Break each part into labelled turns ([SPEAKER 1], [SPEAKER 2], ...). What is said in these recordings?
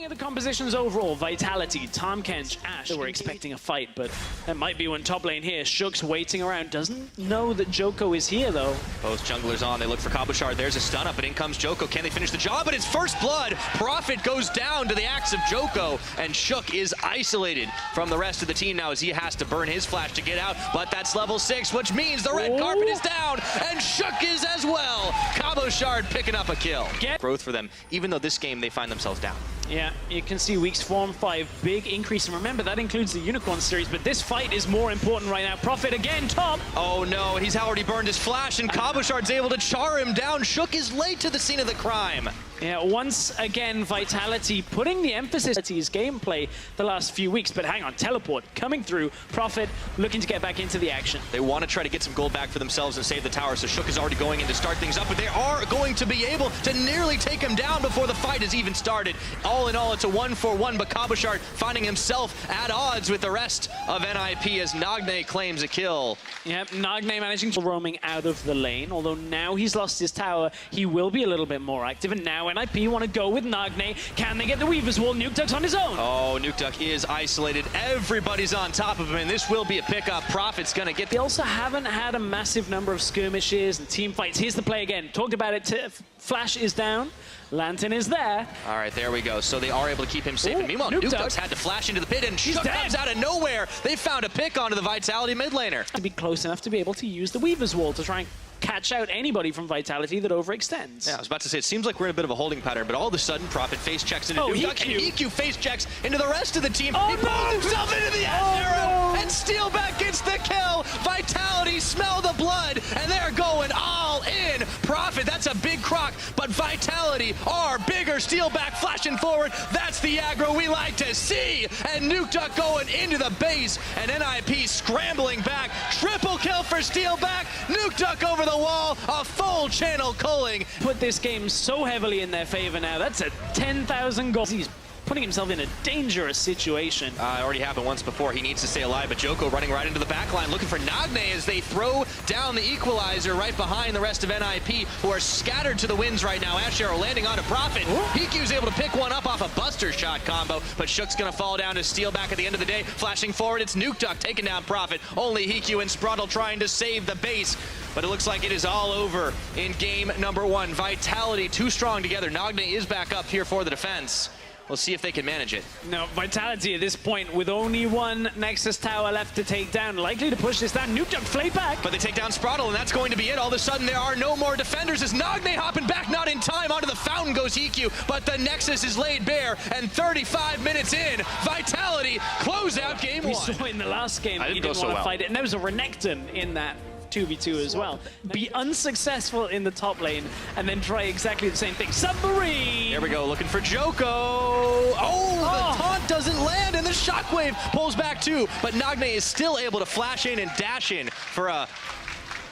[SPEAKER 1] Looking at the compositions overall, Vitality, Tahm-Kench, Ashe, they were expecting a fight, but that might be one top lane here. Shook's waiting around, doesn't know that Joko is here though.
[SPEAKER 2] Both junglers on, they look for Cabochard. There's a stun up, but in comes Joko. Can they finish the job? But it's first blood. Prophet goes down to the axe of Joko, and Shook is isolated from the rest of the team now as he has to burn his flash to get out. But that's level 6, which means the red carpet is down, and Shook is as well. Cabochard picking up a kill. Growth for them, even though this game they find themselves down.
[SPEAKER 1] Yeah, you can see weeks 4 and 5, big increase. And remember, that includes the Unicorn series, but this fight is more important right now. Prophet again, top.
[SPEAKER 2] Oh no, he's already burned his flash, and Cabochard's able to char him down. Shook is late to the scene of the crime.
[SPEAKER 1] Yeah, once again, Vitality putting the emphasis on his gameplay the last few weeks. But hang on, teleport coming through. Prophet looking to get back into the action.
[SPEAKER 2] They want to try to get some gold back for themselves and save the tower, so Shook is already going in to start things up, but they are going to be able to nearly take him down before the fight has even started. All in all, it's a 1-for-1, but Cabochard finding himself at odds with the rest of NIP as Nagne claims a kill.
[SPEAKER 1] Yep, Nagne managing to roaming out of the lane, although now he's lost his tower, he will be a little bit more active, and now NIP want to go with Nagne. Can they get the Weaver's Wall? Nukeduck's on his own.
[SPEAKER 2] Oh, Nukeduck is isolated. Everybody's on top of him, and this will be a pickup. Prophet's going to get...
[SPEAKER 1] They also haven't had a massive number of skirmishes and team fights. Here's the play again. Talked about it. Flash is down. Lantern is there.
[SPEAKER 2] All right, there we go. So they are able to keep him safe. And meanwhile, Nukeduck's had to flash into the pit, and Shook comes out of nowhere. They found a pick onto the Vitality mid laner.
[SPEAKER 1] To be close enough to be able to use the Weaver's Wall to try and catch out anybody from Vitality that overextends.
[SPEAKER 2] Yeah, I was about to say, it seems like we're in a bit of a holding pattern, but all of a sudden, Prophet face checks into Nukeduck, and EQ face checks into the rest of the team. He pulls himself into the arrow, and Steelback gets the kill. Vitality smell the blood, and they're going all in. Prophet, that's a big croc, but Vitality are bigger. Steelback flashing forward. That's the aggro we like to see. And Nukeduck going into the base, and NIP scrambling back. Triple kill for Steelback. Nukeduck over the wall, a full channel culling.
[SPEAKER 1] Put this game so heavily in their favor now. That's a 10,000 goals. He's putting himself in a dangerous situation.
[SPEAKER 2] It already happened once before. He needs to stay alive, but Joko running right into the back line, looking for Nagne as they throw down the equalizer right behind the rest of NIP, who are scattered to the winds right now. Ashe Arrow landing onto Prophet. Hikyu's able to pick one up off a Buster Shot combo, but Shook's gonna fall down to Steelback at the end of the day. Flashing forward, it's Nukeduck taking down Prophet. Only Hikyu and Sprottle trying to save the base, but it looks like it is all over in game number 1. Vitality too strong together. Nagne is back up here for the defense. We'll see if they can manage it.
[SPEAKER 1] No, Vitality at this point with only one Nexus tower left to take down. Likely to push this down. Nukeduck flayed back.
[SPEAKER 2] But they take down Sprottle, and that's going to be it. All of a sudden, there are no more defenders as Nagne hopping back, not in time. Onto the fountain goes EQ, but the Nexus is laid bare, and 35 minutes in, Vitality close out game 1.
[SPEAKER 1] We saw in the last game that he didn't want to fight it, and there was a Renekton in that 2v2 as well. Be unsuccessful in the top lane and then try exactly the same thing. Submarine!
[SPEAKER 2] Here we go, looking for Joko. Oh, the taunt doesn't land, and the shockwave pulls back too. But Nagne is still able to flash in and dash in for a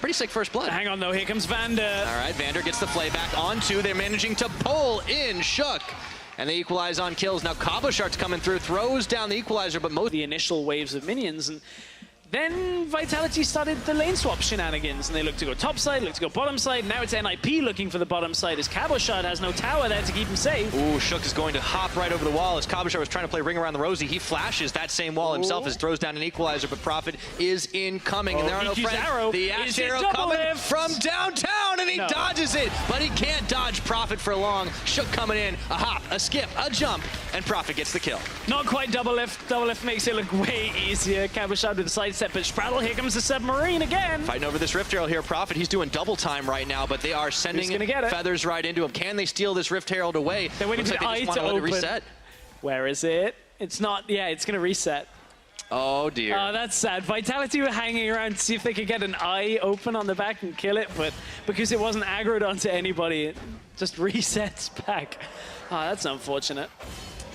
[SPEAKER 2] pretty sick first blood.
[SPEAKER 1] Hang on though, here comes Vander.
[SPEAKER 2] All right, Vander gets the play back onto. They're managing to pull in Shook. And they equalize on kills. Now Cabochard's coming through, throws down the equalizer, but most
[SPEAKER 1] the initial waves of minions, and then Vitality started the lane swap shenanigans, and they look to go top side, look to go bottom side. Now it's NIP looking for the bottom side as Cabochard has no tower there to keep him safe.
[SPEAKER 2] Ooh, Shook is going to hop right over the wall as Cabochard was trying to play Ring Around the Rosie. He flashes that same wall himself as throws down an equalizer, but Prophet is incoming, and there are no friends.
[SPEAKER 1] Arrow.
[SPEAKER 2] The Ashe Arrow coming from downtown, and he dodges it, but he can't dodge Prophet for long. Shook coming in, a hop, a skip, a jump, and Prophet gets the kill.
[SPEAKER 1] Not quite double lift. Double lift makes it look way easier. Cabochard with the sidestep, but Sprottle, here comes the submarine again.
[SPEAKER 2] Fighting over this Rift Herald here. Prophet, he's doing double time right now, but they are sending feathers right into him. Can they steal this Rift Herald away?
[SPEAKER 1] They're waiting for the eye to open.
[SPEAKER 2] Reset.
[SPEAKER 1] Where is it? It's not, yeah, it's gonna reset.
[SPEAKER 2] Oh dear.
[SPEAKER 1] Oh, that's sad. Vitality were hanging around to see if they could get an eye open on the back and kill it, but because it wasn't aggroed onto anybody, it just resets back. Oh, that's unfortunate.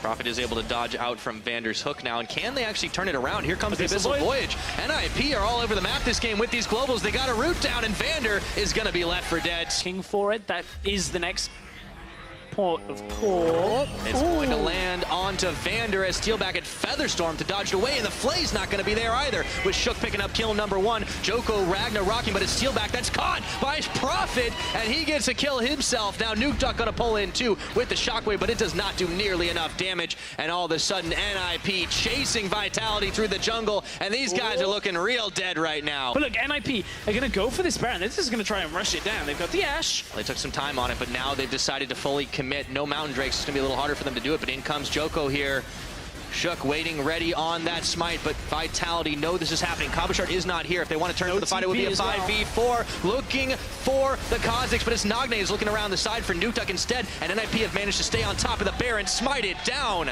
[SPEAKER 2] Prophet is able to dodge out from Vander's hook now, and can they actually turn it around? Here comes the Abyssal Voyage. NIP are all over the map this game with these globals. They got a root down, and Vander is going to be left for dead.
[SPEAKER 1] King for it. That is the next teleport, of course.
[SPEAKER 2] It's going to land onto Vander as Steelback at Featherstorm to dodge it away, and the Flay's not going to be there either, with Shook picking up kill number 1. Joko, Ragnar rocking, but it's Steelback that's caught by Prophet, and he gets a kill himself. Now Nukeduck going to pull in too with the Shockwave, but it does not do nearly enough damage, and all of a sudden NIP chasing Vitality through the jungle, and these guys are looking real dead right now.
[SPEAKER 1] But look, NIP are going to go for this Baron. This is going to try and rush it down. They've got the Ashe.
[SPEAKER 2] They took some time on it, but now they've decided to fully commit. No Mountain Drakes. It's going to be a little harder for them to do it, but in comes Joko here. Shook waiting ready on that smite, but Vitality know this is happening. Cabochard is not here. If they want to turn for the fight, it would be a 5v4. Looking for the Kha'Zix, but it's Nagne is looking around the side for Nukeduck instead, and NIP have managed to stay on top of the Baron, smite it down,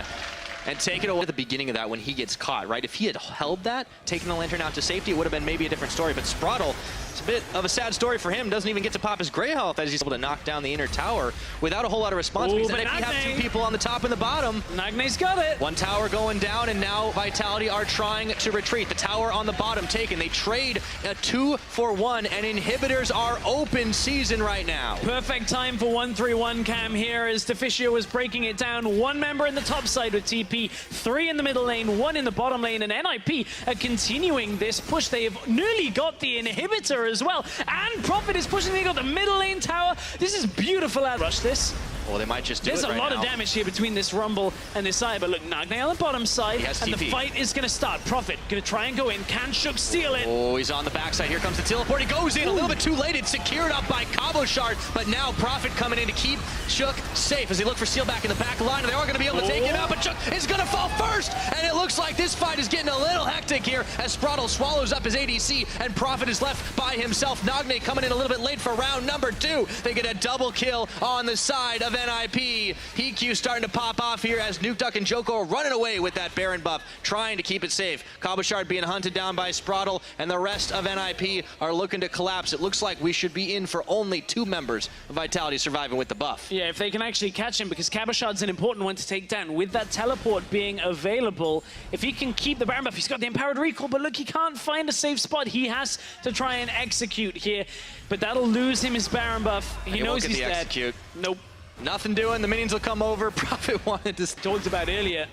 [SPEAKER 2] and take it away at the beginning of that when he gets caught, right? If he had held that, taken the Lantern out to safety, it would have been maybe a different story. But Spraddle, it's a bit of a sad story for him. Doesn't even get to pop his Grey Health as he's able to knock down the inner tower without a whole lot of response. Because then have 2 people on the top and the bottom.
[SPEAKER 1] Nagne's got it.
[SPEAKER 2] 1 tower going down, and now Vitality are trying to retreat. The tower on the bottom taken. They trade a 2-for-1, and inhibitors are open season right now.
[SPEAKER 1] Perfect time for 1-3-1 cam here as Deficio was breaking it down. 1 member in the top side with TP, 3 in the middle lane, 1 in the bottom lane, and NIP are continuing this push. They have nearly got the inhibitor as well, and Prophet is pushing. They got the middle lane tower. This is beautiful. Rush this.
[SPEAKER 2] Well, they might just do it right now.
[SPEAKER 1] There's a lot of damage here between this Rumble and this side, but look, Nagne on the bottom side, and the fight is going to start. Prophet going to try and go in. Can Shook steal it?
[SPEAKER 2] Oh, he's on the backside. Here comes the teleport. He goes in a little bit too late. It's secured up by Cabochard, but now Prophet coming in to keep Shook safe as they look for Steelback in the back line. They are going to be able to take him out, but Shook is going to fall first, and it looks like this fight is getting a little hectic here as Spraddle swallows up his ADC, and Prophet is left by himself. Nagne coming in a little bit late for round number 2. They get a double kill on the side of NIP. HeQ starting to pop off here as Nukeduck and Joko are running away with that Baron buff, trying to keep it safe. Cabochard being hunted down by Spraddle, and the rest of NIP are looking to collapse. It looks like we should be in for only 2 members of Vitality surviving with the buff.
[SPEAKER 1] Yeah, if they can actually catch him, because Cabochard's an important one to take down. With that teleport being available, if he can keep the Baron buff, he's got the Empowered Recall, but look, he can't find a safe spot. He has to try and execute here, but that'll lose him his Baron buff. He knows he's dead.
[SPEAKER 2] Execute.
[SPEAKER 1] Nope.
[SPEAKER 2] Nothing doing. The minions will come over. Prophet wanted to...
[SPEAKER 1] Talked about earlier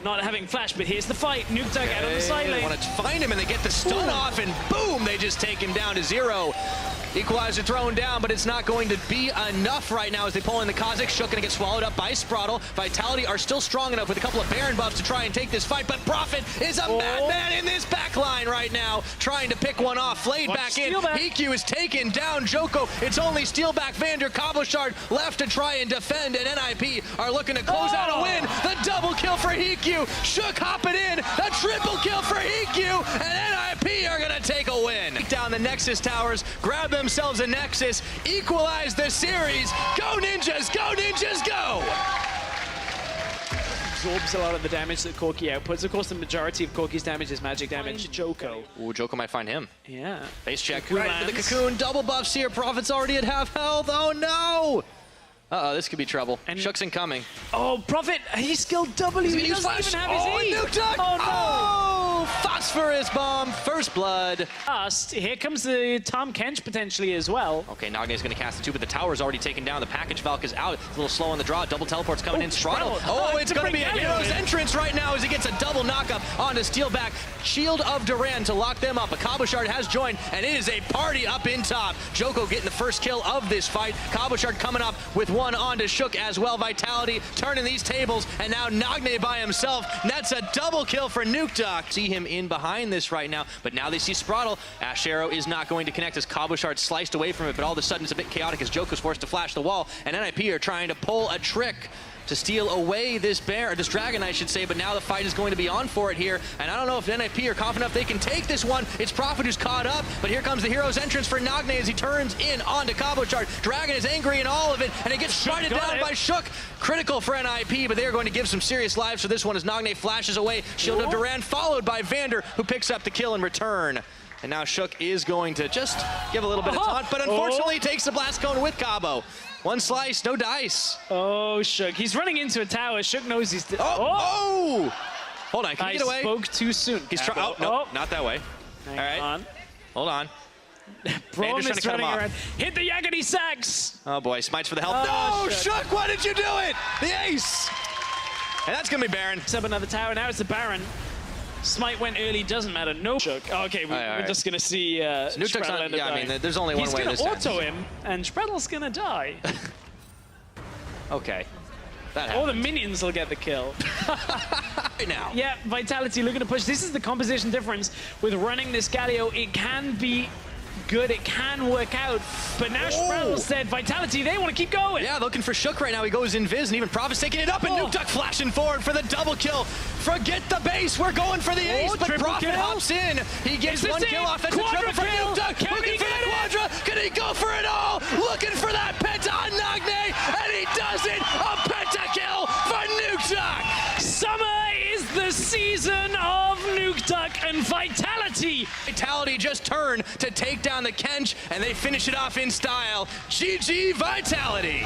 [SPEAKER 1] not having flash, but here's the fight. Nukeduck out on the side lane.
[SPEAKER 2] They want to find him, and they get the stun off, and boom, they just take him down to 0. Equalizer thrown down, but it's not going to be enough right now as they pull in the Kha'Zix. Shook going to get swallowed up by Spraddle. Vitality are still strong enough with a couple of Baron buffs to try and take this fight, but Prophet is a madman in this back line right now, trying to pick one off. Flayed back in. EQ is taken down. Joko, it's only Steelback, Vander, Cabochard left to try and defend, and NIP are looking to close out a win. The double kill for EQ. Shook hopping in. A triple kill for EQ, and NIP are going to take a win. Take down the Nexus towers, grab themselves a Nexus, equalize the series. Go Ninjas, go Ninjas, go!
[SPEAKER 1] Absorbs a lot of the damage that Corki outputs. Of course, the majority of Corki's damage is magic damage. Joko.
[SPEAKER 2] Ooh, Joko might find him.
[SPEAKER 1] Yeah.
[SPEAKER 2] Base check right to the Cocoon. Double buffs here. Prophet's already at half health. Oh no! Uh-oh, this could be trouble. And Shook's incoming.
[SPEAKER 1] Oh, Prophet, he skilled W. He doesn't even have his E.
[SPEAKER 2] Nukeduck!
[SPEAKER 1] Oh, no!
[SPEAKER 2] Oh, phosphorus bomb, first blood.
[SPEAKER 1] Here comes the Tom Kench potentially as well.
[SPEAKER 2] Okay, Nagne's going to cast the 2, but the tower's already taken down. The package Valk is out. It's a little slow on the draw. Double teleport's coming in. Spraddle. Oh, it's going to be a hero's entrance right now as he gets a double knockup onto Steelback. Shield of Duran to lock them up. A Cabochard has joined, and it is a party up in top. Joko getting the first kill of this fight. Cabochard coming up with 1 onto Shook as well. Vitality turning these tables, and now Nagne by himself. That's a double kill for Nukeduck. See him in behind this right now, but now they see Spraddle. Ash Arrow is not going to connect as Cabochard sliced away from it, but all of a sudden it's a bit chaotic as Joko's forced to flash the wall, and NIP are trying to pull a trick to steal away this dragon, I should say, but now the fight is going to be on for it here, and I don't know if NIP are confident enough they can take this one. It's Prophet who's caught up, but here comes the hero's entrance for Nagne as he turns in onto Cabochard. Dragon is angry in all of it, and it gets smited down by Shook. Critical for NIP, but they are going to give some serious lives for this one as Nagne flashes away. Shield of Duran followed by Vander, who picks up the kill in return. And now Shook is going to just give a little bit of taunt, but unfortunately takes the blast cone with Cabo. 1 slice, no dice.
[SPEAKER 1] Oh, Shook. He's running into a tower. Shook knows he's...
[SPEAKER 2] Oh! Hold on, can you get away?
[SPEAKER 1] I spoke too soon.
[SPEAKER 2] He's trying... Oh, no, not that way.
[SPEAKER 1] Hang on.
[SPEAKER 2] Hold on.
[SPEAKER 1] Braum
[SPEAKER 2] trying to
[SPEAKER 1] is
[SPEAKER 2] cut him
[SPEAKER 1] running
[SPEAKER 2] off.
[SPEAKER 1] around. Hit the Yagami Sacks!
[SPEAKER 2] Oh boy, smites for the help.
[SPEAKER 1] Oh,
[SPEAKER 2] no,
[SPEAKER 1] Shook.
[SPEAKER 2] Shook, why did you do it? The ace. And that's gonna be Baron.
[SPEAKER 1] Set up another tower. Now it's the Baron. Smite went early, doesn't matter. No Shook. Oh, okay, we're just gonna see
[SPEAKER 2] Nuketook's
[SPEAKER 1] Spreadle
[SPEAKER 2] not,
[SPEAKER 1] end up
[SPEAKER 2] yeah, I
[SPEAKER 1] dying.
[SPEAKER 2] mean, there's only one way this
[SPEAKER 1] He's gonna
[SPEAKER 2] ends.
[SPEAKER 1] auto him, and Spreadle's gonna die.
[SPEAKER 2] Okay. That
[SPEAKER 1] All the
[SPEAKER 2] happened.
[SPEAKER 1] minions will get the kill.
[SPEAKER 2] Right now.
[SPEAKER 1] Yeah, Vitality looking to push. This is the composition difference with running this Galio. It can be good, it can work out, but now Spreadle said Vitality, they want to keep going.
[SPEAKER 2] Yeah, looking for Shook right now. He goes invis, and even Prophet's taking it up, and Nukeduck flashing forward for the double kill. Forget the base, we're going for the ace, but
[SPEAKER 1] triple
[SPEAKER 2] Prophet
[SPEAKER 1] kill.
[SPEAKER 2] hops in. He gets one kill off. That's a triple for
[SPEAKER 1] kill.
[SPEAKER 2] Nukeduck.
[SPEAKER 1] Can
[SPEAKER 2] Looking
[SPEAKER 1] he
[SPEAKER 2] for the
[SPEAKER 1] get it?
[SPEAKER 2] quadra. Can he go for it all? Looking for that penta on Nagne, and he does it. A pentakill for Nukeduck.
[SPEAKER 1] Summer is the season of Nukeduck and Vitality.
[SPEAKER 2] Vitality just turn to take down the Kench, and they finish it off in style. GG Vitality.